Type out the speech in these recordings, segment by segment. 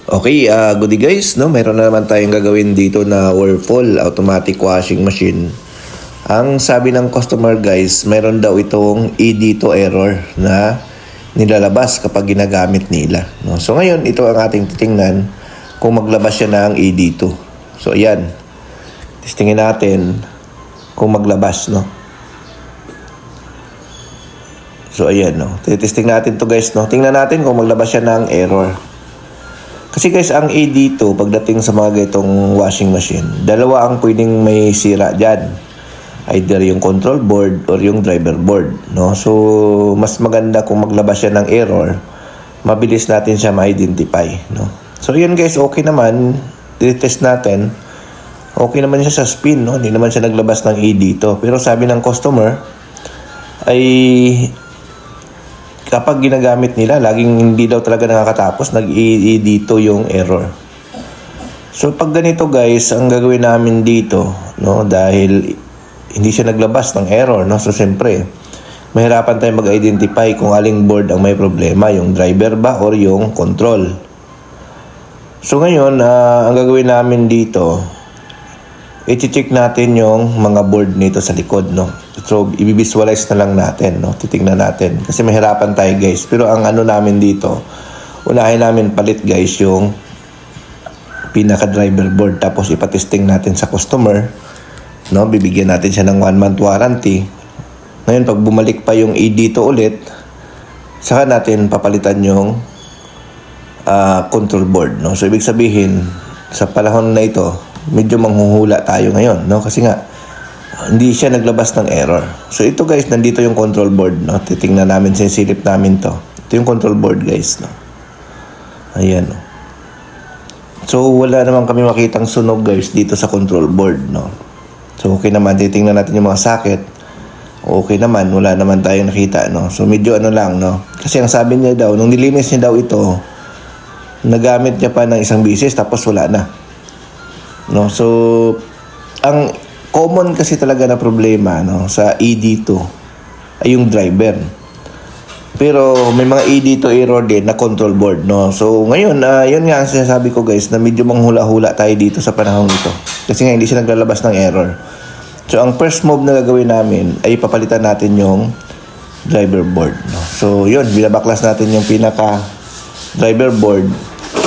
Okay, good day guys, no? Meron na naman tayong gagawin dito na Whirlpool automatic washing machine. Ang sabi ng customer guys, meron daw itong E-dito error na nilalabas kapag ginagamit nila, no? So ngayon, ito ang ating titingnan kung maglabas siya ng E-dito. So ayan, testingin natin kung maglabas, no? So ayan, no? Testing natin to guys, no? Tingnan natin kung maglabas siya ng error. Kasi guys, ang A dito, pagdating sa mga gaitong washing machine, dalawa ang pwedeng may sira dyan. Either yung control board or yung driver board, no? So, mas maganda kung maglabas siya ng error, mabilis natin siya ma-identify, no? So, yun guys, okay naman. I-test natin. Okay naman siya sa spin, no? Hindi naman siya naglabas ng A dito. Pero sabi ng customer, ay kapag ginagamit nila, laging hindi daw talaga nakakatapos, dito yung error. So pag ganito guys, ang gagawin namin dito, no, dahil hindi siya naglabas ng error, no, so siyempre mahirapan tayong mag-identify kung aling board ang may problema, yung driver ba or yung control. So ngayon, ang gagawin namin dito, i-check natin yung mga board nito sa likod, no. So, i-visualize na lang natin, no. Titingnan natin. Kasi mahirapan tayo, guys. Pero ang ano namin dito, unahin namin palit, guys, yung pinaka-driver board. Tapos, ipatesting natin sa customer, no. Bibigyan natin siya ng 1-month warranty. Ngayon, pag bumalik pa yung dito ulit, saka natin papalitan yung control board, no. So, ibig sabihin, sa panahon na ito, medyo manghuhula tayo ngayon, no? Kasi nga, hindi siya naglabas ng error. So, ito guys, nandito yung control board, no? Titingnan namin, sisilip namin to. Ito yung control board guys, no? Ayan, no? So, wala naman kami makitang sunog guys dito sa control board, no? So, okay naman, titingnan natin yung mga socket. Okay naman, wala naman tayong nakita, no? So, medyo ano lang, no? Kasi ang sabi niya daw, nung nilinis niya daw ito, nagamit niya pa ng isang bisis, tapos wala na. No, so ang common kasi talaga na problema, no, sa dito ay yung driver. Pero may mga dito error din na control board, no. So ngayon, yun nga ang sinasabi ko guys, na medyo manghula-hula tayo dito sa panahon ito. Kasi nga hindi siya naglalabas ng error. So ang first move na gagawin namin ay papalitan natin yung driver board, no. So yun, binabaklas natin yung pinaka driver board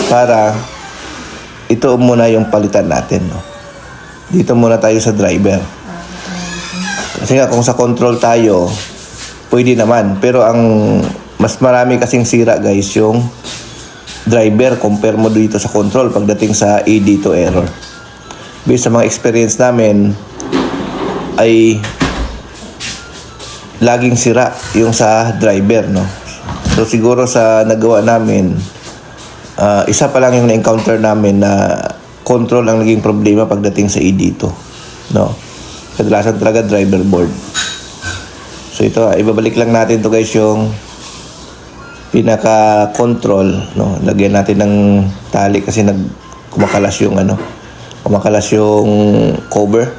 para ito muna yung palitan natin, no. Dito muna tayo sa driver. Kasi nga kung sa control tayo, pwede naman. Pero ang mas marami kasing sira guys, yung driver compare mo dito sa control pagdating sa dito error. Based sa mga experience namin, ay laging sira yung sa driver, no. So siguro sa nagawa namin, isa pa lang yung na-encounter namin na control ang naging problema pagdating sa dito, no. Kadalasan talaga driver board. So ito, ibabalik lang natin to guys yung pinaka-control, no. Lagyan natin ng tali kasi kumakalas yung kumakalas yung cover.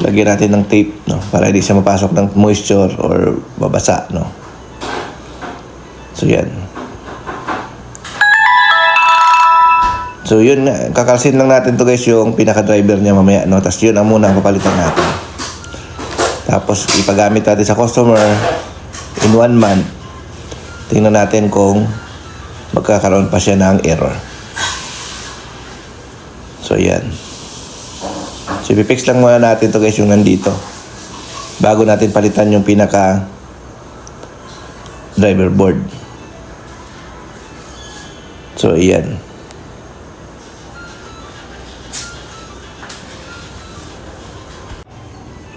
Lagyan natin ng tape, no, para hindi siya mapasok ng moisture or babasa, no. So yan. So yun, kakalsin lang natin to guys yung pinaka-driver niya mamaya, no? Tapos yun ang muna ang papalitan natin. Tapos ipagamit natin sa customer in 1 month. Tingnan natin kung magkakaroon pa siya ng error. So yan. So ipipix lang muna natin to guys yung nandito, bago natin palitan yung pinaka-driver board. So yan.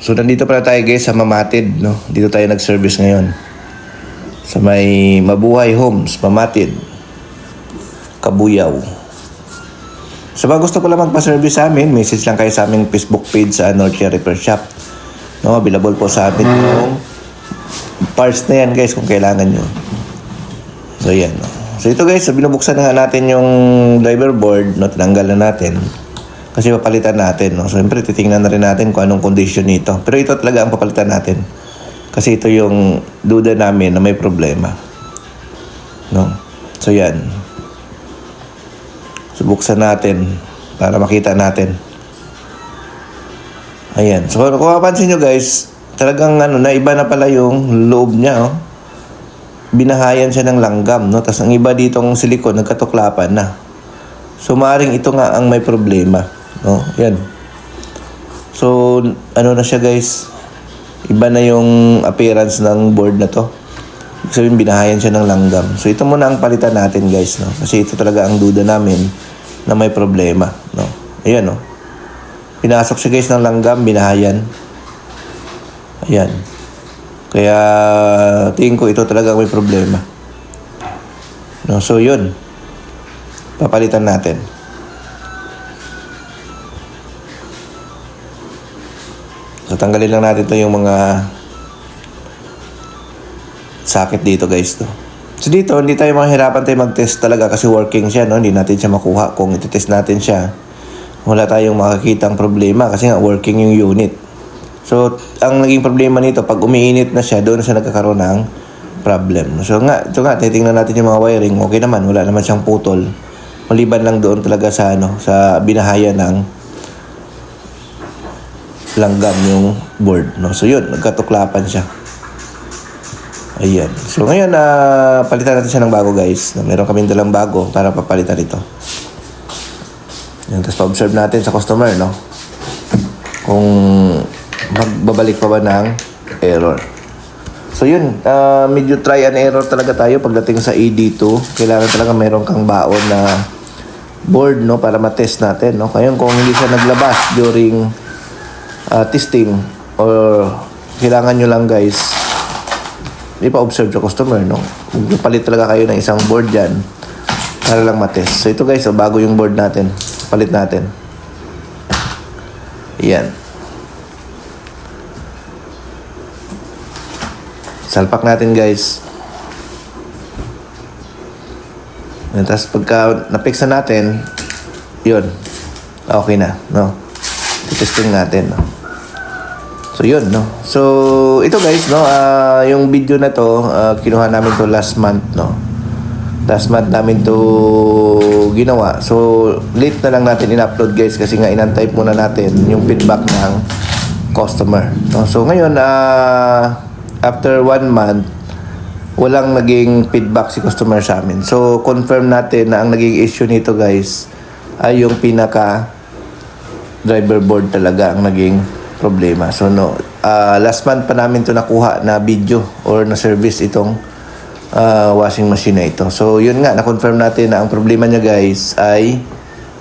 So nandito pala tayo guys sa Mamatid, no. Dito tayo nag-service ngayon. Sa may Mabuhay Homes, Mamatid, Kabuyaw. So mga gusto pala magpa-service sa amin, message lang kayo sa aming Facebook page sa Norcia Repair Shop. No, available po sa amin yung parts na yan guys kung kailangan nyo. So yan, no. So ito guys, binubuksan na nga natin yung driver board, no, tinanggal na natin. Kasi papalitan natin, no. So, siyempre, titingnan na rin natin kung anong condition nito. Pero ito talaga ang papalitan natin. Kasi ito yung duda namin na may problema, no. So, yan. So, buksan natin para makita natin. Ayan. So, kung mapansin nyo guys, talagang naiba na pala yung loob niya, oh. Binahayan siya ng langgam, no? Tapos ang iba ditong silikon, nagkatuklapan na. So, maaaring ito nga ang may problema, no? Yan. So, na siya guys? Iba na yung appearance ng board na to. Ibig sabihin, binahayan siya ng langgam. So, ito muna ang palitan natin guys, no? Kasi ito talaga ang duda namin na may problema, no? Ayan, no? Pinasok siya guys ng langgam, binahayan. Ayan. Kaya, tingin ko ito talaga may problema. No? So, yun. Papalitan natin. So, tanggalin lang natin to yung mga sakit dito guys. No? So, dito, hindi tayo mahirapan tayo mag-test talaga kasi working siya. No? Hindi natin siya makuha kung iti-test natin siya. Wala tayong makakitang problema kasi nga working yung unit. So, ang naging problema nito, pag umiinit na siya, doon na siya nagkakaroon ng problem. So, ito nga, titingnan natin yung mga wiring. Okay naman, wala naman siyang putol. Maliban lang doon talaga sa, sa binahaya ng langgam yung board, no? So yun, nagkatuklapan siya. Ayan. So ngayon, palitan natin siya ng bago guys. Meron kaming dalang bago para papalitan ito. Yan, tapos pa-observe natin sa customer, no? Kung magbabalik pa ba ng error. So yun, medyo try and error talaga tayo pagdating sa ED2. Kailangan talaga meron kang baon na board, no? Para matest natin, no? Kaya kung hindi siya naglabas during testing or kailangan nyo lang guys ipa-observe sa customer, no? Palit talaga kayo ng isang board dyan para lang matest. So ito guys, bago yung board natin, palit natin. Ayan, salpak natin guys. Ayan, tapos pagka na-fix na natin, yun, okay na, no? Testing natin, no? So yun, no? So ito guys, no, yung video na to, kinuha namin to last month, no? Last month namin to ginawa. So late na lang natin in-upload guys kasi nga inantay muna natin yung feedback ng customer, no? So ngayon, after 1 month, walang naging feedback si customer sa amin. So confirm natin na ang naging issue nito guys ay yung pinaka driver board talaga ang naging problema. So no, last month pa namin to nakuha na video or na service itong washing machine na ito. So yun nga, na-confirm natin na ang problema niya guys ay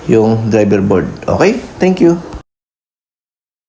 yung driver board. Okay? Thank you.